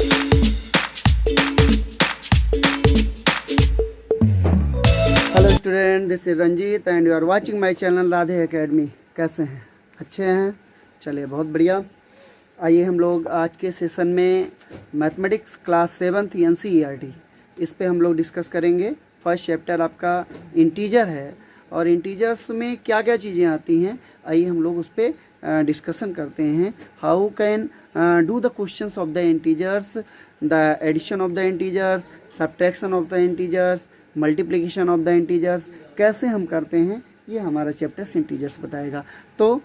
Hello student, this is Ranjeet and you are watching my channel Radhe academy. कैसे हैं? अच्छे हैं? चलिए, बहुत बढ़िया। आइए हम लोग आज के सेशन में मैथमेटिक्स क्लास 7th NCERT इस पे हम लोग डिस्कस करेंगे। फर्स्ट चैप्टर आपका इंटीजर है और इंटीजर्स में क्या क्या चीज़ें आती हैं, आइए हम लोग उस पर डिस्कशन करते हैं। How can do the questions of the integers, the addition of the integers, subtraction of the integers, multiplication of the integers कैसे हम करते हैं, ये हमारा चैप्टर इंटीजर्स बताएगा। तो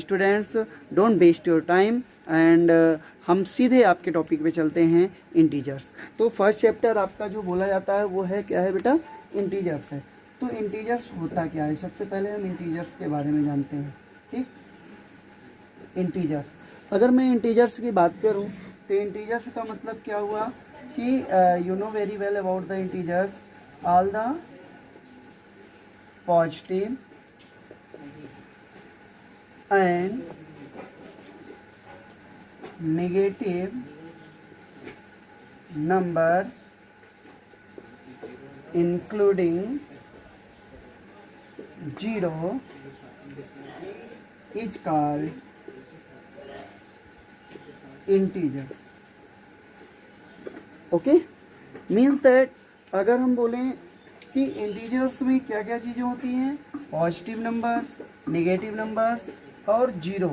students, don't waste your time and हम सीधे आपके टॉपिक पे चलते हैं, इंटीजर्स। तो फर्स्ट चैप्टर आपका जो बोला जाता है वो है क्या है बेटा? इंटीजर्स है। तो इंटीजर्स होता क्या है, सबसे पहले हम इंटीजर्स के बारे में जानते हैं। ठीक, इंटीजर्स, अगर मैं इंटीजर्स की बात करूं तो इंटीजर्स का मतलब क्या हुआ कि you know very well about the integers, all the positive and negative number including 0 is called integers. Okay, means that अगर हम बोलें कि इंटीजर्स में क्या क्या चीज़ें होती हैं, पॉजिटिव नंबर्स, नेगेटिव नंबर्स और 0,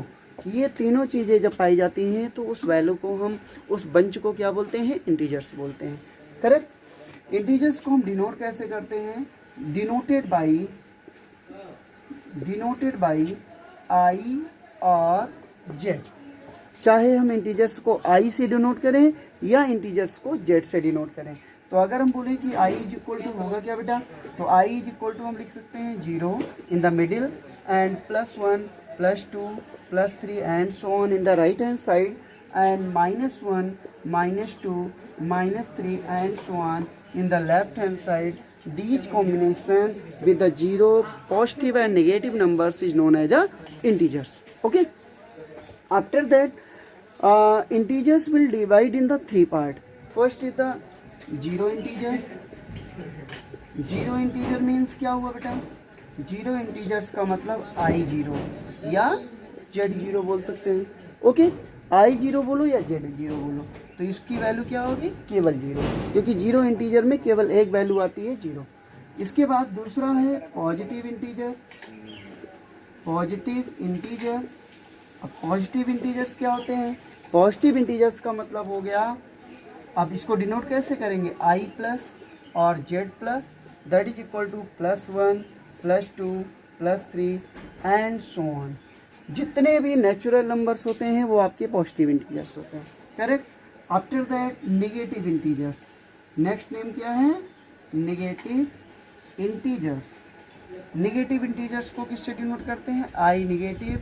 ये तीनों चीज़ें जब पाई जाती हैं तो उस वैल्यू को हम, उस बंच को क्या बोलते हैं? इंटीजर्स बोलते हैं। करेक्ट। इंटीजर्स को हम डिनोट कैसे करते हैं? डिनोटेड बाई आई और जेड। चाहे हम इंटीजर्स को आई से डिनोट करें या इंटीजर्स को जेड से डिनोट करें। तो अगर हम बोले कि आई इज इक्वल टू होगा क्या बेटा? तो आई इज इक्वल टू हम लिख सकते हैं 0 in the middle and +1 +2 +3 and so on in the right hand side and -1 -2 -3 and so on in the left hand side. These combination with the 0, positive and negative numbers is known as a integers. Okay, after that integers will divide in the 3 part. First is the 0 integer. 0 integer means क्या हुआ बेटा? 0 integers का मतलब I0 या Z0 बोल सकते हैं। Okay, I0 बोलो या Z0 बोलो, तो इसकी वैल्यू क्या होगी? केवल 0, क्योंकि 0 इंटीजर में केवल एक वैल्यू आती है 0। इसके बाद दूसरा है पॉजिटिव इंटीजर। अब पॉजिटिव इंटीजर्स क्या होते हैं? पॉजिटिव इंटीजर्स का मतलब हो गया, अब इसको डिनोट कैसे करेंगे? I प्लस और Z plus, that is equal to +1 +2 +3 and so on. जितने भी नेचुरल नंबर्स होते हैं वो आपके पॉजिटिव इंटीजर्स होते हैं। Correct. After that negative integers, next name क्या है? Negative integers. नेगेटिव इंटीजर्स को किससे डिनोट करते हैं? आई नेगेटिव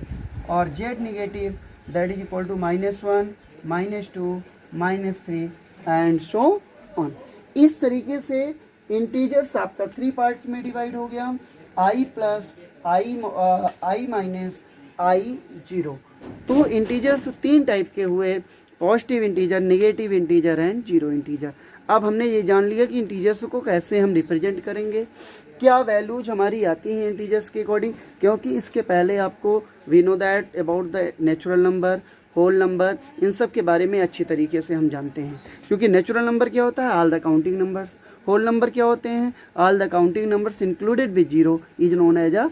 और Z negative, that is equal to -1 -2 -3 and so on. इस तरीके से इंटीजर्स आपका 3 पार्ट में डिवाइड हो गया, आई प्लस, आई माइनस, I0। तो इंटीजर्स 3 टाइप के हुए, positive integer, negative integer and 0 integer. अब हमने ये जान लिया कि इंटीजर्स को कैसे हम रिप्रेजेंट करेंगे, क्या वैल्यूज हमारी आती हैं इंटीजर्स के अकॉर्डिंग, क्योंकि इसके पहले आपको we know that about the natural number, whole number, इन सब के बारे में अच्छी तरीके से हम जानते हैं। क्योंकि नेचुरल नंबर क्या होता है? All the counting numbers. Whole number क्या होते हैं? All the counting numbers included with 0 is known as a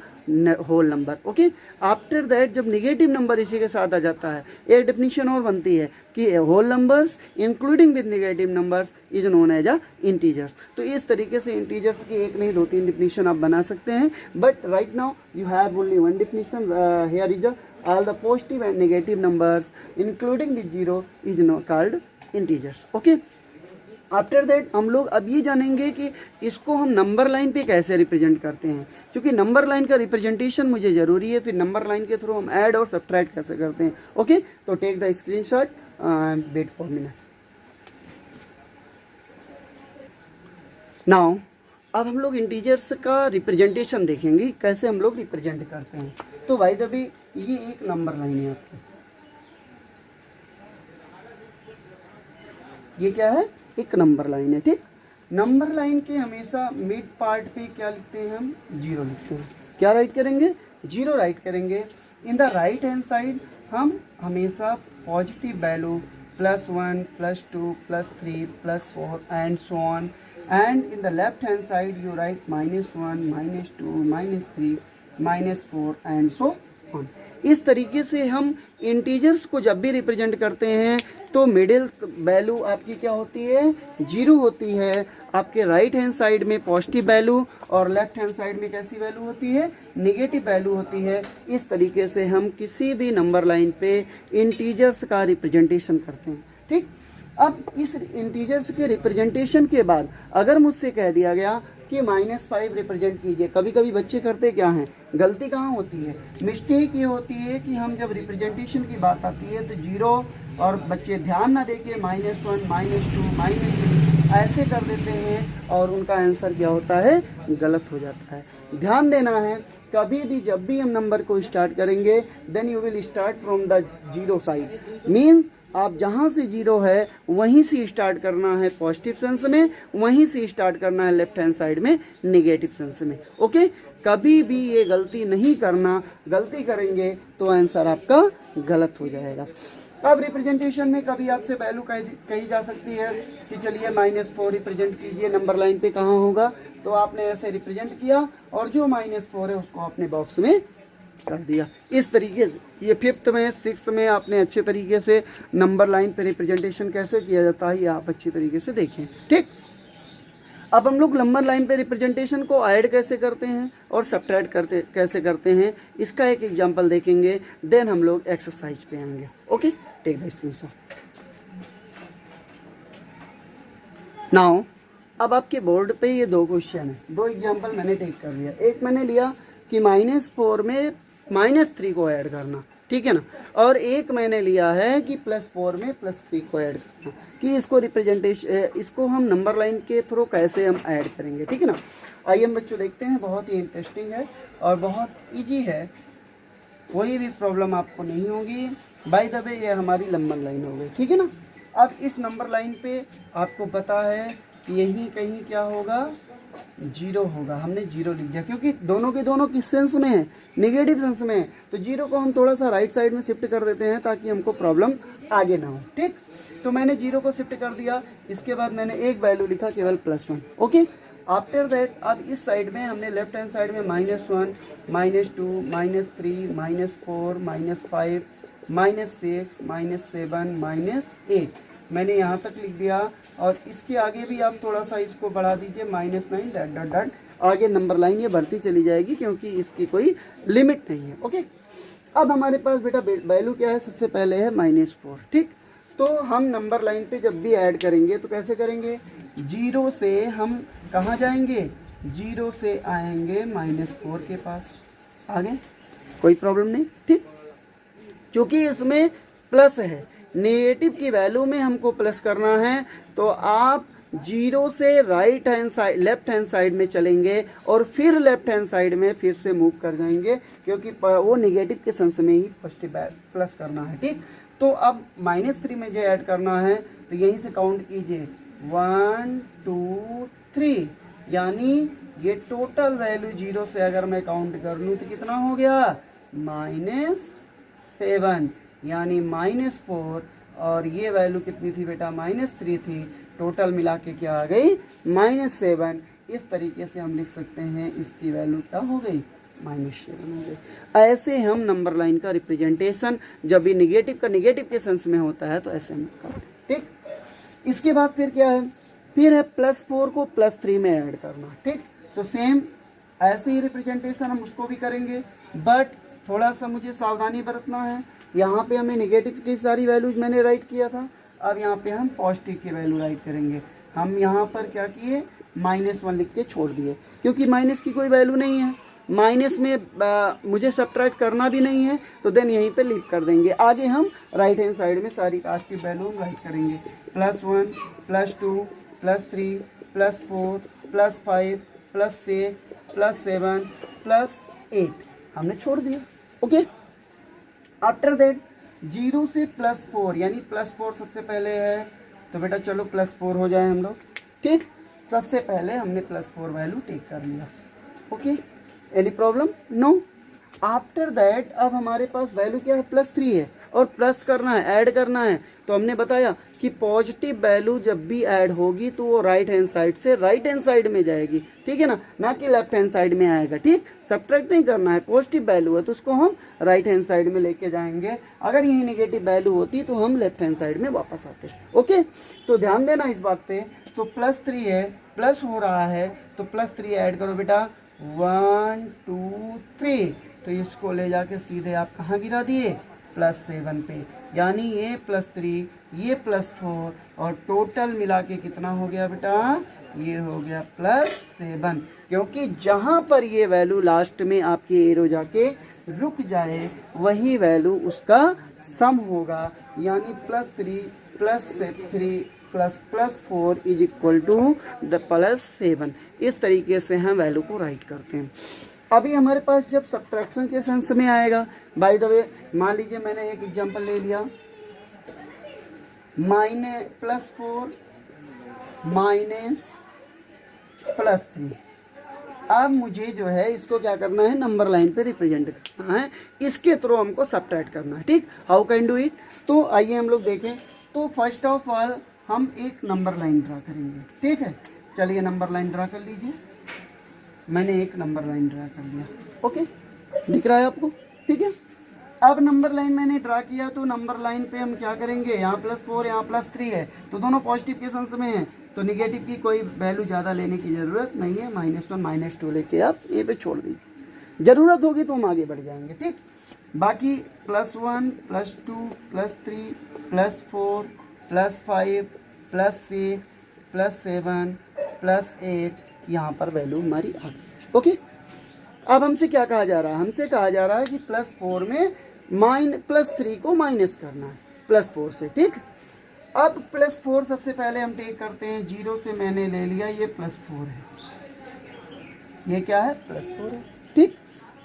whole number. Okay, after that जब निगेटिव नंबर इसी के साथ आ जाता है, एक डेफिनेशन और बनती है कि whole numbers including with negative numbers is known as a integers. तो इस तरीके से इंटीजर्स की एक नहीं 2-3 डेफिनेशन आप बना सकते हैं, but right now you have only one definition. Here is all the positive and negative numbers including with 0 is called integers. Okay, after that हम लोग अब ये जानेंगे कि इसको हम नंबर लाइन पे कैसे रिप्रेजेंट करते हैं, क्योंकि नंबर लाइन का रिप्रेजेंटेशन मुझे ज़रूरी है। फिर नंबर लाइन के थ्रू हम ऐड और सब्ट्रैक्ट कैसे करते हैं। ओके, तो take the screenshot, wait for minute. Now अब हम लोग इंटीजर्स का रिप्रेजेंटेशन देखेंगे, कैसे हम लोग रिप्रेजेंट करते हैं। तो भाई दबी ये एक नंबर लाइन है आपकी, ये क्या है, एक नंबर लाइन है। ठीक, नंबर लाइन के हमेशा मिड पार्ट पे क्या लिखते हैं हम, 0 लिखते हैं। क्या राइट करेंगे, 0 राइट करेंगे। In the right hand side हम हमेशा positive value +1 +2 +3 +4 and so on, and in the left hand side you right -1 -2 -3 -4 and so on. इस तरीके से हम इंटीजर्स को जब भी रिप्रेजेंट करते हैं तो मिडिल वैल्यू आपकी क्या होती है, 0 होती है। आपके राइट हैंड साइड में पॉजिटिव वैल्यू और लेफ्ट हैंड साइड में कैसी वैल्यू होती है, नेगेटिव वैल्यू होती है। इस तरीके से हम किसी भी नंबर लाइन पे इंटीजर्स का रिप्रेजेंटेशन करते हैं। ठीक, अब इस इंटीजर्स के रिप्रेजेंटेशन के बाद अगर मुझसे कह दिया गया कि -5 रिप्रेजेंट कीजिए, कभी कभी बच्चे करते क्या हैं, गलती कहाँ होती है, मिस्टेक ये होती है कि हम जब रिप्रेजेंटेशन की बात आती है तो 0 और बच्चे ध्यान ना देके -1 -2 -3 ऐसे कर देते हैं और उनका आंसर क्या होता है, गलत हो जाता है। ध्यान देना है, कभी भी जब भी हम नंबर को स्टार्ट करेंगे then you will start from the 0 side, means आप जहाँ से 0 है वहीं से स्टार्ट करना है पॉजिटिव सेंस में, वहीं से स्टार्ट करना है लेफ्ट हैंड साइड में नेगेटिव सेंस में। ओके, कभी भी ये गलती नहीं करना, गलती करेंगे तो आंसर आपका गलत हो जाएगा। अब रिप्रेजेंटेशन में कभी आपसे वैल्यू कही जा सकती है कि चलिए -4 रिप्रेजेंट कीजिए नंबर लाइन पे, कहाँ होगा, तो आपने ऐसे रिप्रेजेंट किया और जो -4 है उसको आपने बॉक्स में कर दिया। इस तरीके से ये 5th में 6th में आपने अच्छे तरीके से नंबर लाइन पे रिप्रेजेंटेशन कैसे किया जाता है ये आप अच्छी तरीके से देखें। ठीक, अब हम लोग नंबर लाइन पे रिप्रेजेंटेशन को ऐड कैसे करते हैं और सब्ट्रैक्ट कैसे करते हैं, इसका एक एग्जांपल देखेंगे, देन हम लोग एक्सरसाइज पे आएंगे। Okay, take the screenshot now. अब आपके बोर्ड पे ये 2 क्वेश्चन है, 2 एग्जांपल मैंने टेक कर लिया। एक मैंने लिया कि -4 में -3 को ऐड करना, ठीक है ना, और एक मैंने लिया है कि +4 में +3 को ऐड करना, कि इसको रिप्रेजेंटेशन, इसको हम नंबर लाइन के थ्रू कैसे हम ऐड करेंगे। ठीक है ना, आइए हम बच्चों देखते हैं, बहुत ही इंटरेस्टिंग है और बहुत इजी है, कोई भी प्रॉब्लम आपको नहीं होगी। बाय द वे ये हमारी नंबर लाइन हो गई, ठीक है ना। अब इस नंबर लाइन पे आपको पता है कि यही कहीं क्या होगा, 0 होगा। हमने 0 लिख दिया क्योंकि दोनों के दोनों किस सेंस में है, नेगेटिव सेंस में है, तो 0 को हम थोड़ा सा राइट साइड में शिफ्ट कर देते हैं ताकि हमको प्रॉब्लम आगे ना हो। ठीक, तो मैंने 0 को शिफ्ट कर दिया, इसके बाद मैंने एक वैल्यू लिखा केवल +1। ओके, आफ्टर दैट अब इस साइड में हमने लेफ्ट हैंड साइड में -1 -2 -3 -4 -5 -6 -7 -8 मैंने यहाँ तक लिख दिया। और इसके आगे भी आप थोड़ा सा इसको बढ़ा दीजिए, -9 ... आगे नंबर लाइन ये बढ़ती चली जाएगी क्योंकि इसकी कोई लिमिट नहीं है। ओके, अब हमारे पास बेटा वैल्यू क्या है, सबसे पहले है -4। ठीक, तो हम नंबर लाइन पे जब भी ऐड करेंगे तो कैसे करेंगे, 0 से हम कहाँ जाएंगे, 0 से आएंगे -4 के पास, आगे कोई प्रॉब्लम नहीं। ठीक, क्योंकि इसमें प्लस है, नेगेटिव की वैल्यू में हमको प्लस करना है, तो आप 0 से right hand side left hand side में चलेंगे और फिर लेफ्ट हैंड साइड में फिर से मूव कर जाएंगे क्योंकि वो नेगेटिव के सेंस में ही पॉजिटिव प्लस करना है। ठीक, तो अब -3 में जो ऐड करना है तो यहीं से काउंट कीजिए, 1 2 3, यानी ये टोटल वैल्यू 0 से अगर मैं काउंट कर लूँ तो कितना हो गया, -7, यानी -4, और ये वैल्यू कितनी थी बेटा, -3 थी, टोटल मिला के क्या आ गई, -7। इस तरीके से हम लिख सकते हैं इसकी वैल्यू क्या हो गई, -7 हो गई। ऐसे हम नंबर लाइन का रिप्रेजेंटेशन जब भी नेगेटिव का नेगेटिव के सेंस में होता है तो ऐसे हम करते हैं। ठीक, इसके बाद फिर क्या है, फिर है +4 को +3 में ऐड करना। ठीक, तो सेम ऐसे ही रिप्रेजेंटेशन हम उसको भी करेंगे, बट थोड़ा सा मुझे सावधानी बरतना है। यहाँ पे हमें नेगेटिव की सारी वैल्यूज मैंने राइट किया था, अब यहाँ पे हम पॉजिटिव की वैल्यू राइट करेंगे। हम यहाँ पर क्या किए, -1 लिख के छोड़ दिए क्योंकि माइनस की कोई वैल्यू नहीं है, माइनस में मुझे सब्ट्रैक्ट करना भी नहीं है, तो देन यहीं पे लीव कर देंगे। आगे हम राइट हैंड साइड में सारी पॉजिटिव वैल्यू हम राइट करेंगे, +1 +2 +3 +4 +5 +6 +7 +8 हमने छोड़ दिया। ओके, आफ्टर दैट 0 से +4, यानी +4 सबसे पहले है, तो बेटा चलो +4 हो जाए हम लोग, ठीक। सबसे पहले हमने +4 वैल्यू टेक कर लिया, okay. Any problem? No. After that अब हमारे पास वैल्यू क्या है, +3 है और प्लस करना है, ऐड करना है। तो हमने बताया कि पॉजिटिव वैल्यू जब भी ऐड होगी तो वो राइट हैंड साइड से राइट हैंड साइड में जाएगी, ठीक है ना कि लेफ्ट हैंड साइड में आएगा, ठीक। सब्ट्रैक्ट नहीं करना है, पॉजिटिव वैल्यू है तो उसको हम राइट हैंड साइड में लेके जाएंगे। अगर यही नेगेटिव वैल्यू होती तो हम लेफ्ट हैंड साइड में वापस आते, ओके। तो ध्यान देना इस बात पे। तो +3 है, प्लस हो रहा है तो +3 ऐड करो बेटा, 1 2 3। तो इसको ले जाके सीधे आप कहाँ गिरा दिए, +7 पे। यानी ये +3 ये +4 और टोटल मिला के कितना हो गया बेटा, ये हो गया +7। क्योंकि जहाँ पर ये वैल्यू लास्ट में आपकी एरो जाके रुक जाए वही वैल्यू उसका सम होगा। यानी +3 +3 +4 इज इक्वल टू द +7। इस तरीके से हम वैल्यू को राइट करते हैं। अभी हमारे पास जब सब्ट्रैक्शन के सेंस में आएगा, बाय द वे मान लीजिए मैंने एक एग्जांपल ले लिया, -+4 -+3। अब मुझे जो है इसको क्या करना है, नंबर लाइन पे रिप्रेजेंट करना है, इसके थ्रू हमको सब्ट्रैक्ट करना है, ठीक। How can do it? तो आइए हम लोग देखें। तो फर्स्ट ऑफ ऑल हम एक नंबर लाइन ड्रा करेंगे, ठीक है। चलिए नंबर लाइन ड्रा कर लीजिए। मैंने एक नंबर लाइन ड्रा कर लिया, ओके, दिख रहा है आपको, ठीक है। अब नंबर लाइन मैंने ड्रा किया तो नंबर लाइन पे हम क्या करेंगे, यहाँ +4 यहाँ +3 है तो दोनों पॉजिटिव के सेंस में है, तो निगेटिव की कोई वैल्यू ज़्यादा लेने की ज़रूरत नहीं है। -1 -2 लेके आप ये पे छोड़ दीजिए, ज़रूरत होगी तो हम आगे बढ़ जाएंगे, ठीक। बाकी +1 +2 +3 +4 +5 +6 +7 +8 यहाँ पर वैल्यू हमारी आ गई, ओके। अब हमसे क्या कहा जा रहा है, हमसे कहा जा रहा है कि +4 में +3 को माइनस करना है +4 से, ठीक। अब +4 सबसे पहले हम टेक करते हैं, 0 से मैंने ले लिया, ये +4 है, ये क्या है, +4 है, ठीक।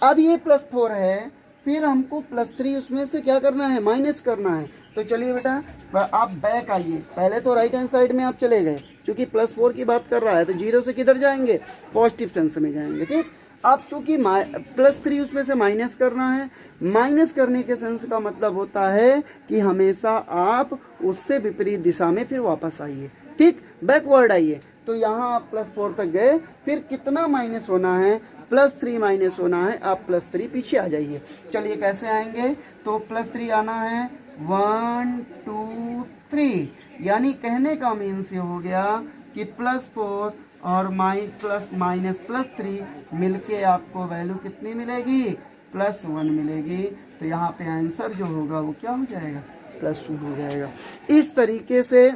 अब ये +4 है, फिर हमको +3 उसमें से क्या करना है, माइनस करना है। तो चलिए बेटा आप बैक आइए, पहले तो राइट हैंड साइड में आप चले गए, क्योंकि +4 की बात कर रहा है तो 0 से किधर जाएंगे, पॉजिटिव सेंस में जाएंगे, ठीक। अब चूंकि +3 उसमें से माइनस करना है, माइनस करने के सेंस का मतलब होता है कि हमेशा आप उससे विपरीत दिशा में फिर वापस आइए, ठीक, बैकवर्ड आइए। तो यहाँ आप +4 तक गए, फिर कितना माइनस होना है, +3 माइनस होना है, आप +3 पीछे आ जाइए। चलिए कैसे आएंगे, तो +3 आना है, 1 2 3। यानी कहने का मीन्स ये हो गया कि +4 और -+3 मिलके आपको वैल्यू कितनी मिलेगी, +1 मिलेगी। तो यहाँ पे आंसर जो होगा वो क्या हो जाएगा, +2 हो जाएगा। इस तरीके से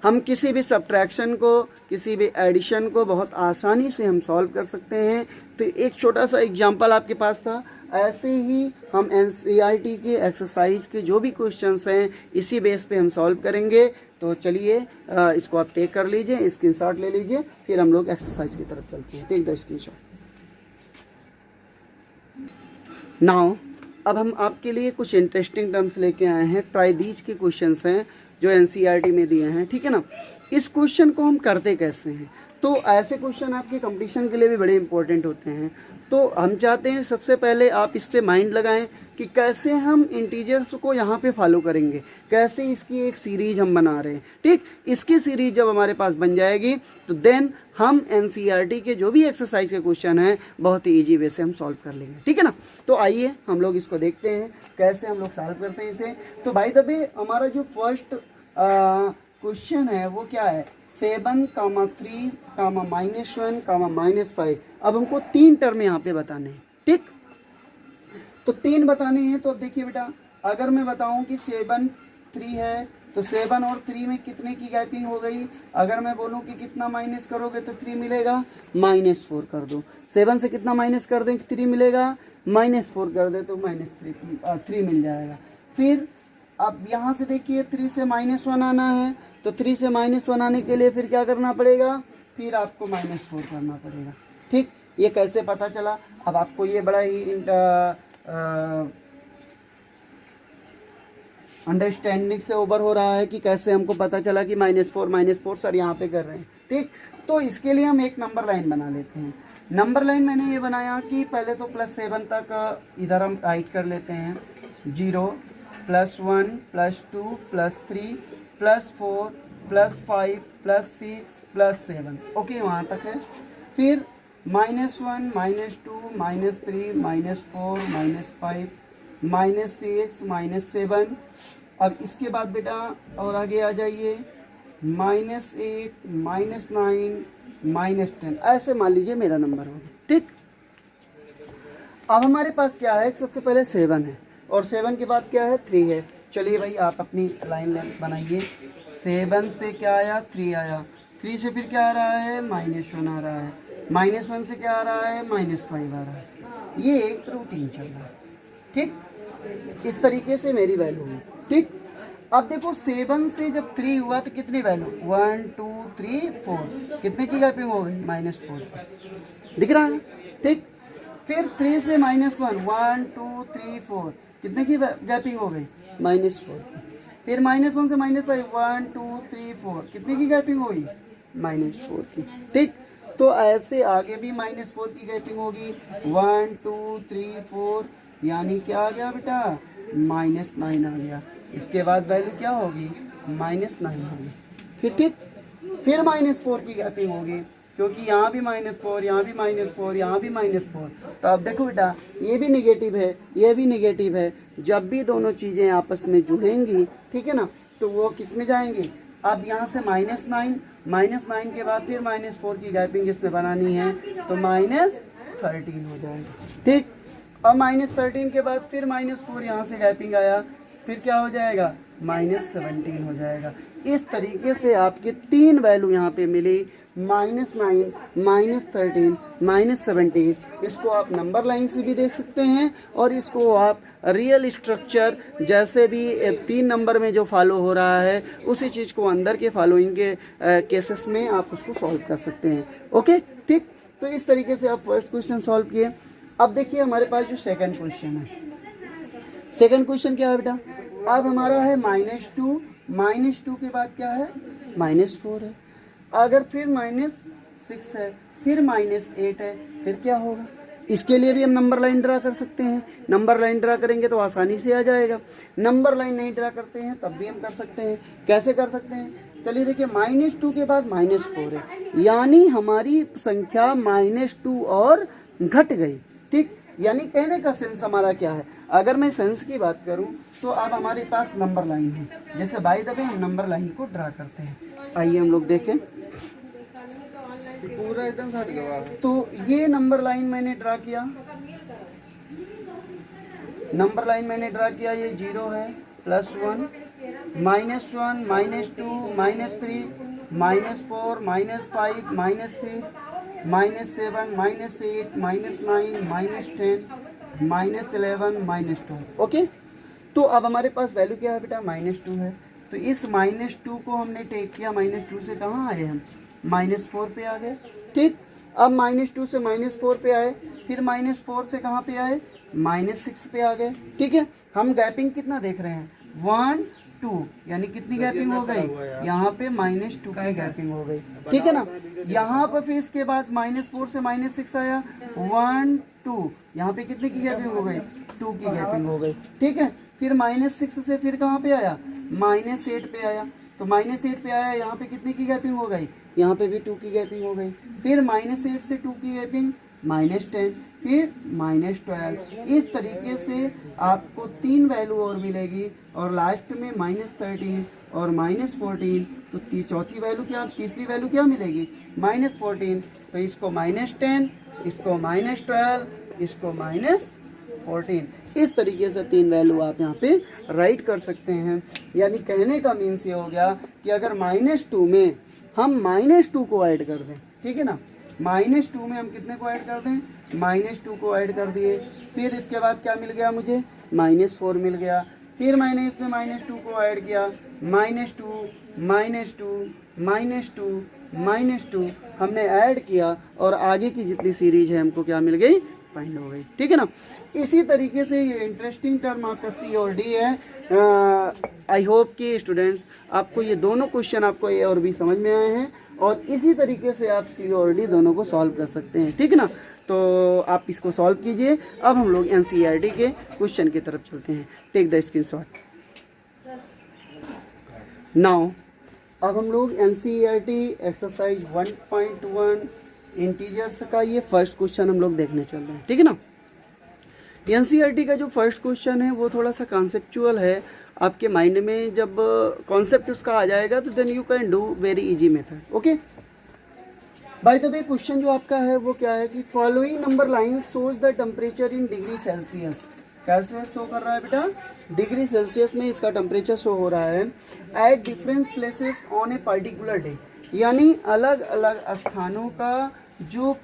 हम किसी भी सब्ट्रैक्शन को, किसी भी एडिशन को बहुत आसानी से हम सॉल्व कर सकते हैं। तो एक छोटा सा एग्जांपल आपके पास था, ऐसे ही हम एनसीईआरटी के एक्सरसाइज के जो भी क्वेश्चंस हैं इसी बेस पे हम सॉल्व करेंगे। तो चलिए इसको आप टेक कर लीजिए, स्क्रीनशॉट ले लीजिए, फिर हम लोग एक्सरसाइज की तरफ चलते हैं। Take the screenshot now. अब हम आपके लिए कुछ इंटरेस्टिंग टर्म्स लेके आए हैं, ट्राई दीज के क्वेश्चंस हैं जो एनसीईआरटी में दिए हैं, ठीक है ना। इस क्वेश्चन को हम करते कैसे हैं, तो ऐसे क्वेश्चन आपके कंपटीशन के लिए भी बड़े इंपॉर्टेंट होते हैं। तो हम चाहते हैं सबसे पहले आप इस पे माइंड लगाएं कि कैसे हम इंटीजर्स को यहाँ पे फॉलो करेंगे, कैसे इसकी एक सीरीज हम बना रहे हैं, ठीक। इसकी सीरीज जब हमारे पास बन जाएगी तो देन हम एनसीईआरटी के जो भी एक्सरसाइज के क्वेश्चन हैं बहुत ही ईजी वे से हम सॉल्व कर लेंगे, ठीक है ना। तो आइए हम लोग इसको देखते हैं कैसे हम लोग सॉल्व करते हैं इसे। तो बाय द वे हमारा जो फर्स्ट क्वेश्चन है वो क्या है, 7, 3, -1, -5। अब हमको 3 टर्म यहाँ पे बताने हैं, ठीक। तो 3 बताने हैं। तो अब देखिए बेटा, अगर मैं बताऊं कि 7 3 है तो 7 और 3 में कितने की गैपिंग हो गई। अगर मैं बोलूं कि कितना माइनस करोगे तो 3 मिलेगा, -4 कर दो। 7 से कितना माइनस कर दें, 3 मिलेगा, -4 कर दे तो -3 मिल जाएगा। फिर अब यहाँ से देखिए 3 से -1 आना है, तो 3 से -1 आने के लिए फिर क्या करना पड़ेगा, फिर आपको -4 करना पड़ेगा, ठीक। ये कैसे पता चला, अब आपको ये बड़ा ही अंडरस्टैंडिंग से ओवर हो रहा है कि कैसे हमको पता चला कि -4 सर यहाँ पे कर रहे हैं। ठीक, तो इसके लिए हम एक नंबर लाइन बना लेते हैं। नंबर लाइन मैंने ये बनाया कि पहले तो +7 तक इधर हम राइट कर लेते हैं, 0 +1 +2 +3 +4 +5 +6 +7, ओके वहाँ तक है। फिर -1 -2 -3 -4 -5 -6 -7। अब इसके बाद बेटा और आगे आ जाइए, -8 -9 -10, ऐसे मान लीजिए मेरा नंबर होगा। ठीक, अब हमारे पास क्या है, सबसे पहले 7 है और 7 के बाद क्या है, 3 है। चलिए भाई आप अपनी लाइन बनाइए। 7 से क्या आया, 3 आया, 3 से फिर क्या आ रहा है, -1 आ रहा है, -1 से क्या आ रहा है, -5 आ रहा है। ये एक रूटीन चल रहा है। ठीक, इस तरीके से मेरी वैल्यू हुई। ठीक, अब देखो 7 से जब 3 हुआ तो कितनी वैल्यू, 1 2 3 4, कितने की गैपिंग हो गई, -4, दिख रहा है। ठीक, फिर 3 से -1 1 2 3 4, कितने की गैपिंग हो गई, -4। फिर -1 से -5 1 2 3 4, कितने की गैपिंग होगी, -4 की। ठीक, तो ऐसे आगे भी -4 की गैपिंग होगी, 1 2 3 4, यानी क्या आ गया बेटा, -9 आ गया। इसके बाद वैल्यू क्या होगी, -9 होगी। ठीक, फिर -4 की गैपिंग होगी, क्योंकि यहाँ भी -4, यहाँ भी -4, यहाँ भी -4। तो अब देखो बेटा, ये भी निगेटिव है, ये भी निगेटिव है। जब भी दोनों चीज़ें आपस में जुड़ेंगी, ठीक है ना, तो वो किस में जाएंगी। अब यहाँ से -9 के बाद फिर -4 की गैपिंग इसमें बनानी है, तो -13 हो जाएगा। ठीक, अब -13 के बाद फिर -4 यहाँ से गैपिंग आया, फिर क्या हो जाएगा, -17 हो जाएगा। इस तरीके से आपकी 3 वैल्यू यहाँ पे मिली, -9 -13 -17। इसको आप नंबर लाइन से भी देख सकते हैं और इसको आप रियल स्ट्रक्चर जैसे भी 3 नंबर में जो फॉलो हो रहा है उसी चीज़ को अंदर के फॉलोइंग के केसेस में आप उसको सॉल्व कर सकते हैं। ओके, ठीक, तो इस तरीके से आप फर्स्ट क्वेश्चन सॉल्व किए। अब देखिए हमारे पास जो सेकंड क्वेश्चन है, सेकंड क्वेश्चन क्या है बेटा, अब हमारा है -2 के बाद क्या है, -4 है। अगर फिर -6 है, फिर -8 है, फिर क्या होगा। इसके लिए भी हम नंबर लाइन ड्रा कर सकते हैं। नंबर लाइन ड्रा करेंगे तो आसानी से आ जाएगा। नंबर लाइन नहीं ड्रा करते हैं तब भी हम कर सकते हैं। कैसे कर सकते हैं, चलिए देखिए, -2 के बाद -4 है, यानी हमारी संख्या -2 और घट गई। ठीक, यानी कहने का सेंस हमारा क्या है, अगर मैं सेंस की बात करूं तो अब हमारे पास नंबर लाइन है। जैसे बाय द वे हम नंबर लाइन को ड्रा करते हैं, आइए हम लोग देखें। पूरा एकदम हट गया। तो ये नंबर लाइन मैंने ड्रा किया, नंबर लाइन मैंने ड्रा किया, ये 0 है, +1 -1 -2 -3 -4 -5 -6 -7 -8 -9 -10 -11 -12। ओके, तो अब हमारे पास वैल्यू क्या है बेटा, -2 है। तो इस -2 को हमने टेक किया, -2 से कहाँ आए हम, -4 पे आ गए। ठीक, अब -2 से -4 पे आए, फिर -4 से कहाँ पे आए, -6 पे आ गए। ठीक है, हम गैपिंग कितना देख रहे हैं, 1 2, यानी कितनी गैपिंग हो गई, यहाँ पे -2 की गैपिंग हो गई। ठीक है ना, यहाँ पर फिर इसके बाद -4 से -6 आया, 1 2, यहाँ पे कितने की गैपिंग हो गई, 2 की गैपिंग हो गई। ठीक है, फिर -6 से फिर कहाँ पे आया, -8 पे आया, तो -8 पे आया, यहाँ पे कितने की गैपिंग हो गई, यहाँ पे भी 2 की गैपिंग हो गई। फिर -8 से 2 की गैपिंग, -10, फिर -12। इस तरीके से आपको 3 वैल्यू और मिलेगी और लास्ट में -13 और -14। तो चौथी वैल्यू क्या, तीसरी वैल्यू क्या मिलेगी, -14। तो इसको -10, इसको -12, इसको -14। इस तरीके से 3 वैल्यू आप यहाँ पे राइट कर सकते हैं। यानी कहने का मीन्स ये हो गया कि अगर -2 में हम -2 को ऐड कर दें, ठीक है ना, -2 में हम कितने को ऐड कर दें, -2 को ऐड कर दिए, फिर इसके बाद क्या मिल गया मुझे, -4 मिल गया। फिर मैंने इसमें -2 को ऐड किया, -2 -2 हमने ऐड किया और आगे की जितनी सीरीज है हमको क्या मिल गई, फाइंड हो गई, ठीक है ना। इसी तरीके से ये इंटरेस्टिंग टर्म आपका सी और डी है। आई होप कि स्टूडेंट्स आपको ये दोनों क्वेश्चन आपको ए और बी समझ में आए हैं, और इसी तरीके से आप सी और डी दोनों को सॉल्व कर सकते हैं, ठीक है ना। तो आप इसको सॉल्व कीजिए। अब हम लोग एनसीईआरटी के क्वेश्चन की तरफ चलते हैं। Take the screenshot now. अब हम लोग एनसीईआरटी एक्सरसाइज 1.1 इंटीजर्स का ये फर्स्ट क्वेश्चन हम लोग देखने चल रहे हैं, ठीक है ना। एनसीईआरटी का जो फर्स्ट क्वेश्चन है वो थोड़ा सा कॉन्सेप्चुअल है। आपके माइंड में जब कॉन्सेप्ट उसका आ जाएगा तो then you can do very easy method. Okay, by the way question जो आपका है वो क्या है कि following number line shows the temperature in degree Celsius. कैसे शो कर रहा है बेटा? डिग्री सेल्सियस में इसका टेम्परेचर शो हो रहा है at different places on a particular day, यानी अलग अलग स्थानों का जो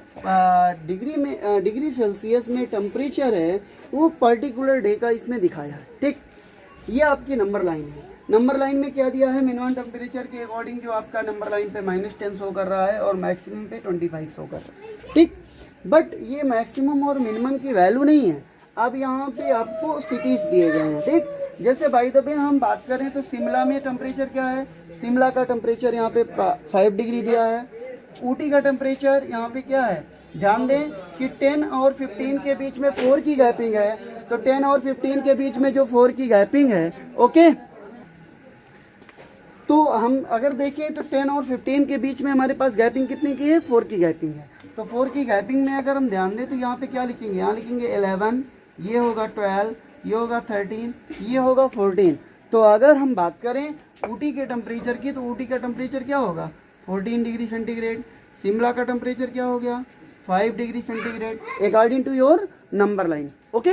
डिग्री सेल्सियस में टेम्परेचर है वो पर्टिकुलर डे का इसने दिखाया है, ठीक। ये आपकी नंबर लाइन है। नंबर लाइन में क्या दिया है? मिनिमम टेम्परेचर के अकॉर्डिंग जो आपका नंबर लाइन पे -10 शो कर रहा है और मैक्सिमम पे 25 शो कर रहा है, ठीक। बट ये मैक्सिमम और मिनिमम की वैल्यू नहीं है। अब यहाँ पे आपको सिटीज दिए गए हैं, ठीक। जैसे बाय द वे हम बात करें तो शिमला में टेम्परेचर क्या है? शिमला का टेम्परेचर यहाँ पे 5 डिग्री दिया है। ऊटी का टेम्परेचर यहाँ पे क्या है? ध्यान दें कि 10 और 15 के बीच में 4 की गैपिंग है, तो 10 और 15 के बीच में जो 4 की गैपिंग है, ओके, तो हम अगर देखें तो 10 और 15 के बीच में हमारे पास गैपिंग कितनी की है? 4 की गैपिंग है। तो 4 की गैपिंग में अगर हम ध्यान दें तो यहाँ पे क्या लिखेंगे? यहाँ लिखेंगे 11, ये होगा 12, ये होगा 13, ये होगा 14। तो अगर हम बात करें ऊटी के टेम्परेचर की तो ऊटी का टेम्परेचर क्या होगा? 14 डिग्री सेंटीग्रेड। शिमला का टेम्परेचर क्या हो गया? 5 degree centigrade according to your number line, okay.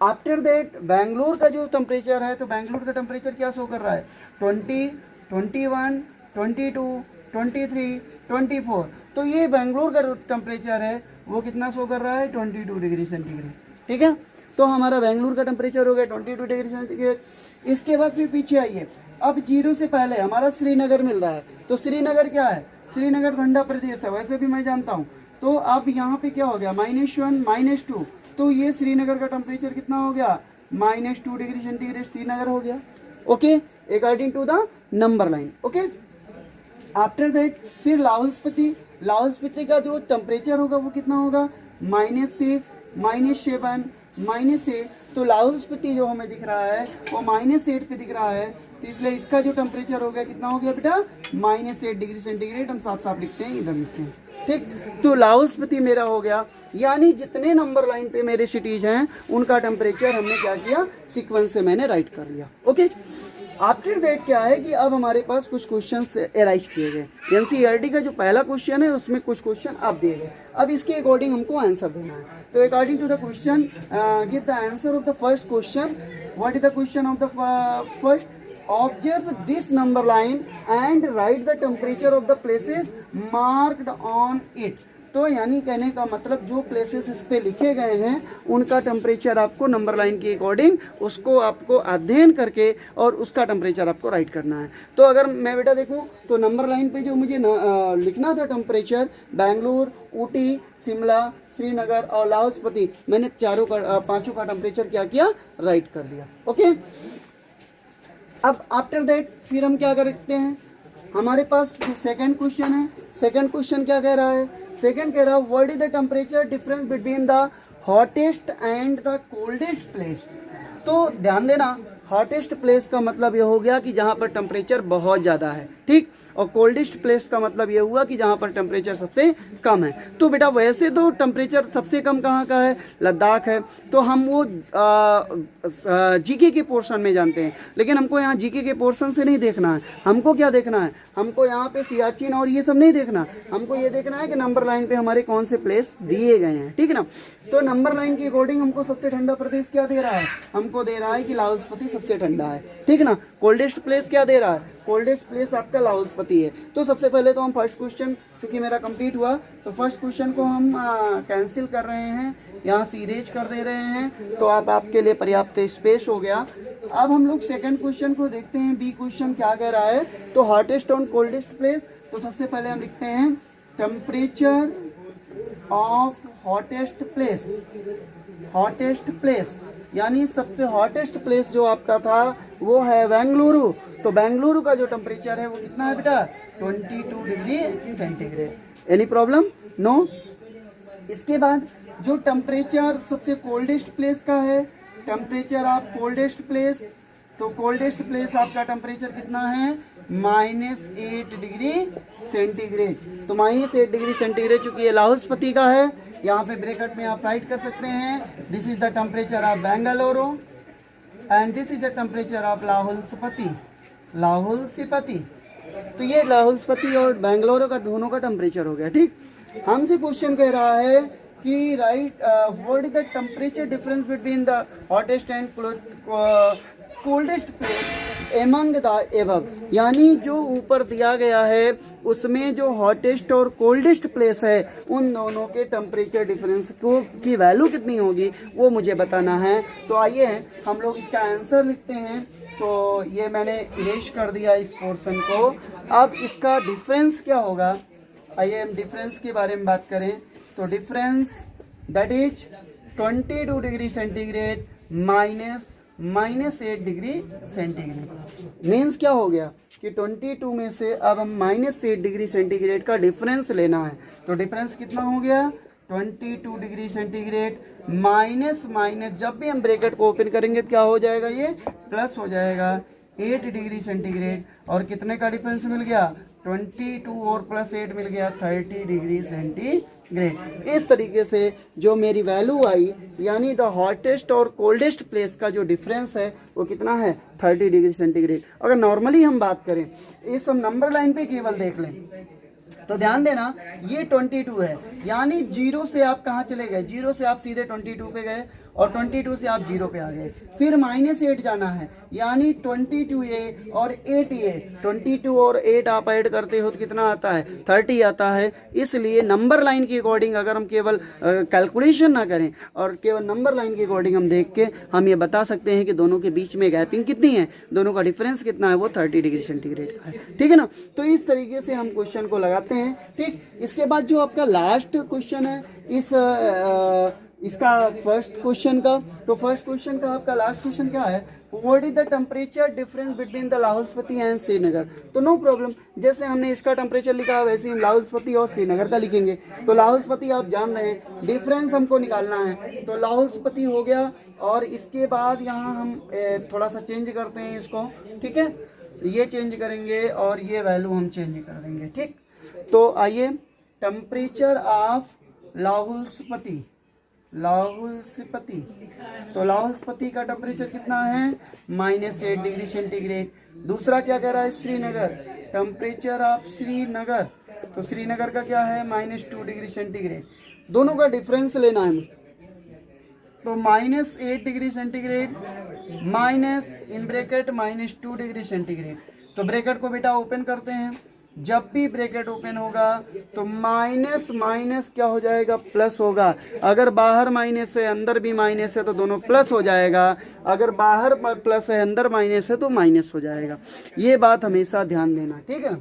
After that Bangalore का जो टेम्परेचर है तो बेंगलोर का टेम्परेचर क्या शो कर रहा है? 20, 21, 22, 23, 24। तो ये बेंगलोर का टेम्परेचर है वो कितना शो कर रहा है? 22 डिग्री सेंटीग्रेड, ठीक है। तो हमारा बेंगलोर का टेम्परेचर हो गया 22 डिग्री सेंटीग्रेड। इसके बाद फिर पीछे आइए, अब 0 से पहले हमारा श्रीनगर मिल रहा है। तो श्रीनगर क्या है? श्रीनगर ठंडा प्रदेश है, वैसे भी मैं जानता हूँ। तो अब यहाँ पे क्या हो गया? -1, -2। तो ये श्रीनगर का टेम्परेचर कितना हो गया? -2 डिग्री सेंटीग्रेड श्रीनगर हो गया, okay, according to the number line, okay. After that फिर लाहौल स्पीति का जो टेम्परेचर होगा वो कितना होगा? -6, -7, -8। तो लाहौल स्पीति जो हमें दिख रहा है वो -8 पे दिख रहा है, तो इसलिए इसका जो टेम्परेचर हो गया कितना हो गया बेटा? -8 डिग्री सेंटीग्रेड। हम साफ साफ लिखते हैं, इधर लिखते हैं, ठीक। तो लाहौल स्पीति मेरा हो गया, यानी जितने नंबर लाइन पे मेरे सिटीज हैं उनका टेम्परेचर हमने क्या किया? सीक्वेंस से मैंने राइट कर लिया, ओके। आफ्टर दैट क्या है कि अब हमारे पास कुछ क्वेश्चंस अराइज किए गए। एनसीईआरटी का जो पहला क्वेश्चन है उसमें कुछ क्वेश्चन आप दिए गए। अब इसके अकॉर्डिंग हमको आंसर देना है। तो according to the question give the answer of the first question. What is the question of the first? Observe this number line and write the temperature of the places marked on it. तो यानी कहने का मतलब जो places इस पे लिखे गए हैं उनका टेम्परेचर आपको नंबर लाइन के अकॉर्डिंग उसको आपको अध्ययन करके और उसका टेम्परेचर आपको राइट करना है। तो अगर मैं बेटा देखूं तो नंबर लाइन पे जो मुझे लिखना था टेम्परेचर, बेंगलुरु, ऊटी, शिमला, श्रीनगर और लाहौल स्पीति, मैंने पांचों का टेम्परेचर क्या किया? राइट कर दिया, ओके। अब आफ्टर दैट फिर हम क्या करते हैं? हमारे पास जो सेकंड क्वेश्चन है, सेकंड क्वेश्चन क्या कह रहा है? सेकंड कह रहा है what is the temperature difference between the hottest and the coldest place. तो ध्यान देना, हॉटेस्ट प्लेस का मतलब ये हो गया कि जहाँ पर टेम्परेचर बहुत ज़्यादा है, ठीक। और कोल्डेस्ट प्लेस का मतलब ये हुआ कि जहाँ पर टेम्परेचर सबसे कम है। तो बेटा वैसे तो टेम्परेचर सबसे कम कहाँ का है? लद्दाख है। तो हम वो जीके के पोर्शन में जानते हैं, लेकिन हमको यहाँ जीके के पोर्शन से नहीं देखना है। हमको क्या देखना है? हमको यहाँ पे सियाचिन और ये सब नहीं देखना। हमको ये देखना है कि नंबर लाइन पे हमारे कौन से प्लेस दिए गए हैं, ठीक है ना। तो नंबर लाइन के अकॉर्डिंग हमको सबसे ठंडा प्रदेश क्या दे रहा है? हमको दे रहा है कि लाहौल स्पीति सबसे ठंडा है, ठीक है ना। कोल्डेस्ट प्लेस क्या दे रहा है? कोल्डेस्ट प्लेस आपका लाहौल स्पीति है। तो सबसे पहले तो हम फर्स्ट क्वेश्चन, क्योंकि मेरा कंप्लीट हुआ, तो फर्स्ट क्वेश्चन को हम कैंसिल कर रहे हैं, यहाँ से इरेज कर दे रहे हैं। तो अब आपके लिए पर्याप्त स्पेस हो गया। अब हम लोग सेकंड क्वेश्चन को देखते हैं। बी क्वेश्चन क्या कह रहा है? तो हॉटेस्ट और कोल्डेस्ट प्लेस। तो सबसे पहले हम लिखते हैं टेम्परेचर ऑफ हॉटेस्ट प्लेस यानी सबसे हॉटेस्ट प्लेस जो आपका था वो है बेंगलुरु। तो बेंगलुरु का जो टेम्परेचर है वो कितना है बेटा 22 degree centigrade. Any problem? No. इसके बाद जो टेम्परेचर सबसे कोल्डेस्ट प्लेस का है, टेम्परेचर ऑफ कोल्डेस्ट प्लेस, तो कोल्डेस्ट प्लेस आपका टेम्परेचर कितना है -8 डिग्री सेंटीग्रेड। तो -8 डिग्री सेंटीग्रेड चूंकि ये लाहौल स्पीति का है, यहाँ पे ब्रैकेट में आप राइट कर सकते हैं this is the temperature of Bengaluru and this is the temperature of Lahaul Spiti. तो ये लाहौल स्पीति और बेंगलुरु का दोनों का टेम्परेचर हो गया। ठीक, हमसे क्वेश्चन कह रहा है कि right what is the temperature difference between the hottest and coldest place among the above, यानी जो ऊपर दिया गया है उसमें जो हॉटेस्ट और कोल्डेस्ट प्लेस है उन दोनों के टेम्परेचर डिफरेंस को की वैल्यू कितनी होगी वो मुझे बताना है। तो आइए हम लोग इसका आंसर लिखते हैं। तो ये मैंने इरेज कर दिया इस पोर्शन को। अब इसका डिफरेंस क्या होगा, आइए हम डिफरेंस के बारे में बात करें। तो difference that is 22 degree centigrade -8 degree centigrade. Means क्या हो गया कि 22 में से अब हम -8 डिग्री सेंटीग्रेड का डिफरेंस लेना है। तो डिफरेंस कितना हो गया 22 डिग्री सेंटीग्रेड माइनस जब भी हम ब्रैकेट को ओपन करेंगे तो क्या हो जाएगा, ये प्लस हो जाएगा 8 डिग्री सेंटीग्रेड। और कितने का डिफरेंस मिल गया 22 और +8 मिल गया 30 डिग्री सेंटीग्रेड। इस तरीके से जो मेरी वैल्यू आई यानी द हॉटेस्ट और कोल्डेस्ट प्लेस का जो डिफरेंस है वो कितना है 30 डिग्री सेंटीग्रेड। अगर नॉर्मली हम बात करें इस नंबर लाइन पे केवल देख लें तो ध्यान देना ये 22 है, यानी 0 से आप कहाँ चले गए, 0 से आप सीधे 22 पे गए और 22 से आप 0 पे आ गए। फिर -8 जाना है यानी 22a और 8a, 22 और 8 आप ऐड करते हो तो कितना आता है 30 आता है। इसलिए नंबर लाइन की अकॉर्डिंग अगर हम केवल कैलकुलेशन ना करें और केवल नंबर लाइन की अकॉर्डिंग हम देख के हम ये बता सकते हैं कि दोनों के बीच में गैपिंग कितनी है, दोनों का डिफरेंस कितना है, वो 30 डिग्री सेंटीग्रेड का है। ठीक है ना। तो इस तरीके से हम क्वेश्चन को लगाते हैं। ठीक, इसके बाद जो आपका लास्ट क्वेश्चन है इसका फर्स्ट क्वेश्चन का, तो फर्स्ट क्वेश्चन का आपका लास्ट क्वेश्चन क्या है, what is the temperature difference between the Lahaul Spiti and Srinagar. तो नो प्रॉब्लम, जैसे हमने इसका टेम्परेचर लिखा है वैसे ही लाहौल स्पीति और श्रीनगर का लिखेंगे। तो लाहौल स्पीति आप जान रहे हैं डिफरेंस हमको निकालना है, तो लाहौल स्पीति हो गया। और इसके बाद यहाँ हम थोड़ा सा चेंज करते हैं इसको। ठीक है, ये चेंज करेंगे और ये वैल्यू हम चेंज कर देंगे। ठीक, तो आइए टेम्परेचर ऑफ लाहौल स्पीति, तो लाहौल स्पीति का टेम्परेचर कितना है -8 डिग्री सेंटीग्रेड। दूसरा क्या कह रहा है श्रीनगर, टेम्परेचर ऑफ श्रीनगर, तो श्रीनगर का क्या है -2 डिग्री सेंटीग्रेड। दोनों का डिफरेंस लेना है, तो -8 degree centigrade minus in bracket -2 degree centigrade. तो ब्रैकेट को बेटा ओपन करते हैं, जब भी ब्रैकेट ओपन होगा तो माइनस माइनस क्या हो जाएगा प्लस होगा। अगर बाहर माइनस है अंदर भी माइनस है तो दोनों प्लस हो जाएगा, अगर बाहर प्लस है अंदर माइनस है तो माइनस हो जाएगा। ये बात हमेशा ध्यान देना। ठीक है,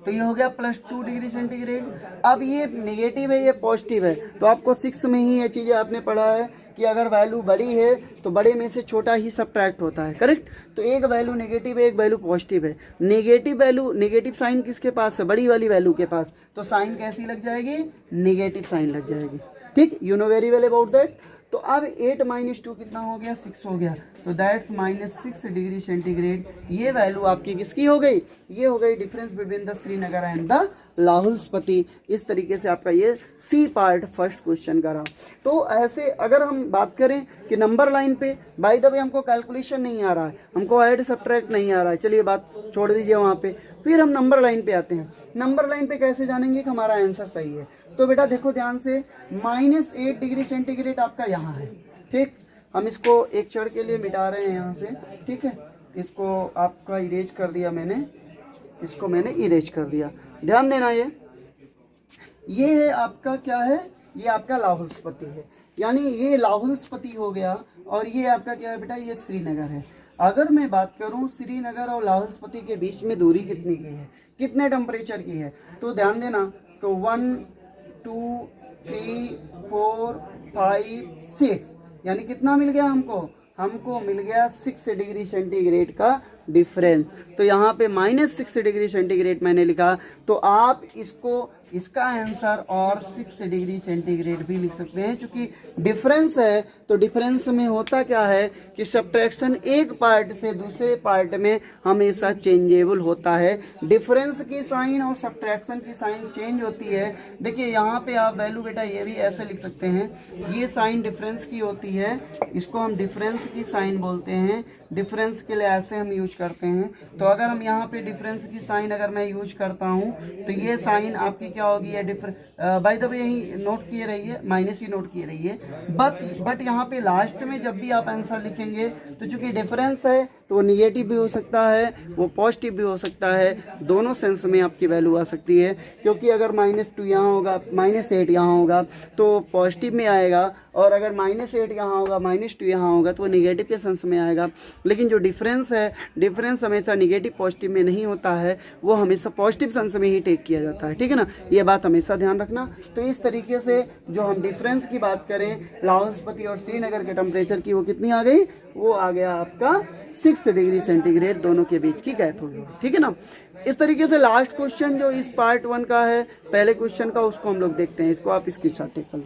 तो ये हो गया +2 डिग्री सेंटीग्रेड। अब ये नेगेटिव है ये पॉजिटिव है, तो आपको 6 में ही ये चीज़ें आपने पढ़ा है कि अगर वैल्यू बड़ी है तो बड़े में से छोटा ही सब्ट्रैक्ट होता है, करेक्ट। तो एक वैल्यू नेगेटिव है एक वैल्यू पॉजिटिव है। नेगेटिव वैल्यू नेगेटिव साइन किसके पास है, बड़ी वाली वैल्यू के पास, तो साइन कैसी लग जाएगी, नेगेटिव साइन लग जाएगी। ठीक, you know very well about that. तो अब 8 - 2 कितना हो गया 6 हो गया, तो दैट्स -6 डिग्री सेंटीग्रेड। ये वैल्यू आपकी किसकी हो गई, ये हो गई difference between the Srinagar and the Lahaul Spiti. इस तरीके से आपका ये सी पार्ट फर्स्ट क्वेश्चन का रहा। तो ऐसे अगर हम बात करें कि नंबर लाइन पे बाय द वे हमको कैलकुलेशन नहीं आ रहा है, हमको ऐड सब्ट्रैक्ट नहीं आ रहा है, चलिए बात छोड़ दीजिए वहाँ पे। फिर हम नंबर लाइन पे आते हैं। नंबर लाइन पे कैसे जानेंगे कि हमारा आंसर सही है, तो बेटा देखो ध्यान से -8 डिग्री सेंटीग्रेड आपका यहाँ है। ठीक, हम इसको एक क्षण के लिए मिटा रहे हैं यहाँ से। ठीक है, इसको आपका इरेज कर दिया मैंने, इसको मैंने इरेज कर दिया। ध्यान देना ये है आपका क्या है, ये आपका लाहौल स्पीति है, यानी ये लाहौल स्पीति हो गया। और ये आपका क्या है बेटा, ये श्रीनगर है। अगर मैं बात करूं श्रीनगर और लाहौल स्पीति के बीच में दूरी कितनी की है, कितने टेम्परेचर की है, तो ध्यान देना, तो 1 2 3 4 5 6, यानी कितना मिल गया हमको मिल गया 6 डिग्री सेंटीग्रेड का डिफरेंस। तो यहाँ पे -6 डिग्री सेंटीग्रेड मैंने लिखा, तो आप इसका आंसर और 6 डिग्री सेंटीग्रेड भी लिख सकते हैं, क्योंकि डिफरेंस है। तो डिफरेंस में होता क्या है कि सब्ट्रैक्शन एक पार्ट से दूसरे पार्ट में हमेशा चेंजेबल होता है। डिफरेंस की साइन और सब्ट्रैक्शन की साइन चेंज होती है। देखिए यहाँ पे आप वैल्यू बेटा ये भी ऐसे लिख सकते हैं, ये साइन डिफरेंस की होती है, इसको हम डिफरेंस की साइन बोलते हैं। डिफरेंस के लिए ऐसे हम यूज करते हैं। तो अगर हम यहाँ पे डिफरेंस की साइन अगर मैं यूज करता हूँ तो ये साइन आपकी क्या होगी, ये बाय द वे यही नोट किए रहिए, माइनस ही नोट किए रहिए। बट यहाँ पे लास्ट में जब भी आप आंसर लिखेंगे तो चूंकि डिफरेंस है तो वो निगेटिव भी हो सकता है, वो पॉजिटिव भी हो सकता है, दोनों सेंस में आपकी वैल्यू आ सकती है। क्योंकि अगर -2 यहाँ होगा, -8 यहाँ होगा तो पॉजिटिव में आएगा, और अगर -8 यहाँ होगा, -2 यहाँ होगा तो वो निगेटिव के सेंस में आएगा। लेकिन जो डिफरेंस है, डिफरेंस हमेशा निगेटिव पॉजिटिव में नहीं होता है, वो हमेशा पॉजिटिव सेंस में ही टेक किया जाता है, ठीक है ना, ये बात हमेशा ध्यान रखना। तो इस तरीके से जो हम डिफरेंस की बात करें, लाहौल स्पीति और श्रीनगर के टेम्परेचर की, वो कितनी आ गई, वो आ गया आपका 6 डिग्री सेंटीग्रेड, दोनों के बीच की गैप होगी, ठीक है ना। इस तरीके से लास्ट क्वेश्चन जो इस पार्ट 1 का है, पहले क्वेश्चन का, उसको हम लोग देखते हैं। इसको आप इसके साथ टेक कर लो।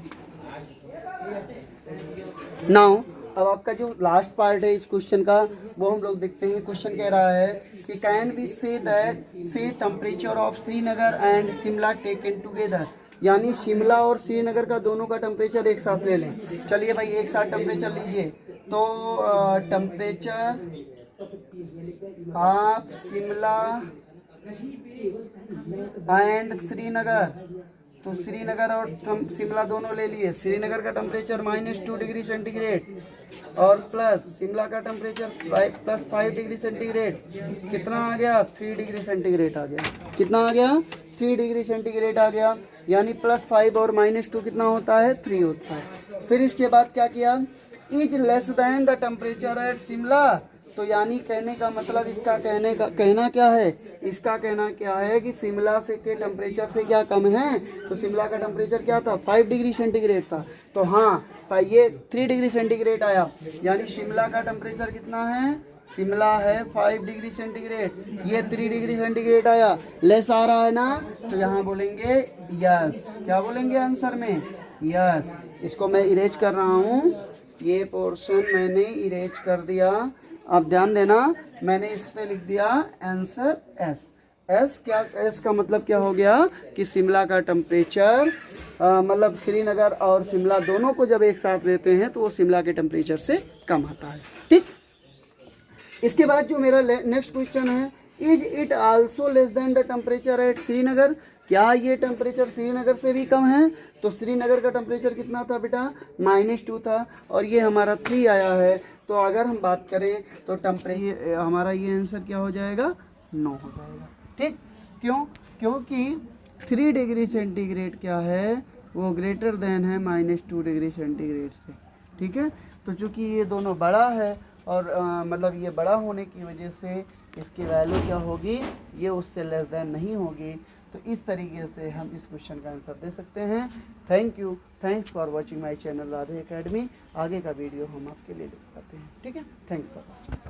नाउ अब आपका जो लास्ट पार्ट है इस क्वेश्चन का, वो हम लोग देखते हैं। क्वेश्चन कह रहा है कि कैन वी से दैट से temperature of Srinagar and Shimla taken together, यानी शिमला और श्रीनगर का दोनों का टेम्परेचर एक साथ ले लें। चलिए भाई एक साथ टेम्परेचर लीजिए। तो temperature of Shimla and Srinagar, तो श्रीनगर और शिमला दोनों ले लिए। श्रीनगर का टेम्परेचर -2 डिग्री सेंटीग्रेड और प्लस शिमला का टेम्परेचर +5 डिग्री सेंटीग्रेड, कितना आ गया, 3 डिग्री सेंटीग्रेड आ गया। कितना आ गया, 3 डिग्री सेंटीग्रेड आ गया, यानी +5 और -2 कितना होता है, 3 होता है। फिर इसके बाद क्या किया, is less than the temperature at Shimla, तो यानी कहने का मतलब, इसका कहना क्या है, इसका कहना क्या है कि शिमला से के टेम्परेचर से क्या कम है। तो शिमला का टेम्परेचर क्या था, 5 डिग्री सेंटीग्रेड था। तो हाँ, ये 3 डिग्री सेंटीग्रेड आया, यानी शिमला का टेम्परेचर कितना है, शिमला है 5 डिग्री सेंटीग्रेड, ये 3 डिग्री सेंटीग्रेड आया, लेस आ रहा है ना, तो यहाँ बोलेंगे यस। क्या बोलेंगे आंसर में, यस। इसको मैं इरेज कर रहा हूँ, ये पोर्शन मैंने इरेज कर दिया। अब ध्यान देना, मैंने इस पे लिख दिया आंसर एस। एस क्या, एस का मतलब क्या हो गया कि शिमला का टेम्परेचर, मतलब श्रीनगर और शिमला दोनों को जब एक साथ लेते हैं तो वो शिमला के टेम्परेचर से कम आता है, ठीक। इसके बाद जो मेरा नेक्स्ट क्वेश्चन है, is it also less than the temperature at Srinagar, क्या ये टेम्परेचर श्रीनगर से भी कम है। तो श्रीनगर का टेम्परेचर कितना था बेटा, -2 था, और ये हमारा 3 आया है। तो अगर हम बात करें तो टेम्परेचर हमारा ये आंसर क्या हो जाएगा, 9 हो जाएगा, ठीक। क्यों, क्योंकि 3 डिग्री सेंटीग्रेड क्या है, वो ग्रेटर देन है -2 डिग्री सेंटीग्रेड से, ठीक है। तो चूँकि ये दोनों बड़ा है और मतलब ये बड़ा होने की वजह से इसकी वैल्यू क्या होगी, ये उससे लेस देन नहीं होगी। तो इस तरीके से हम इस क्वेश्चन का आंसर दे सकते हैं। Thank you, thanks for watching my channel Radhe academy. आगे का वीडियो हम आपके लिए लेकर आते हैं, ठीक है। Thanks for watching.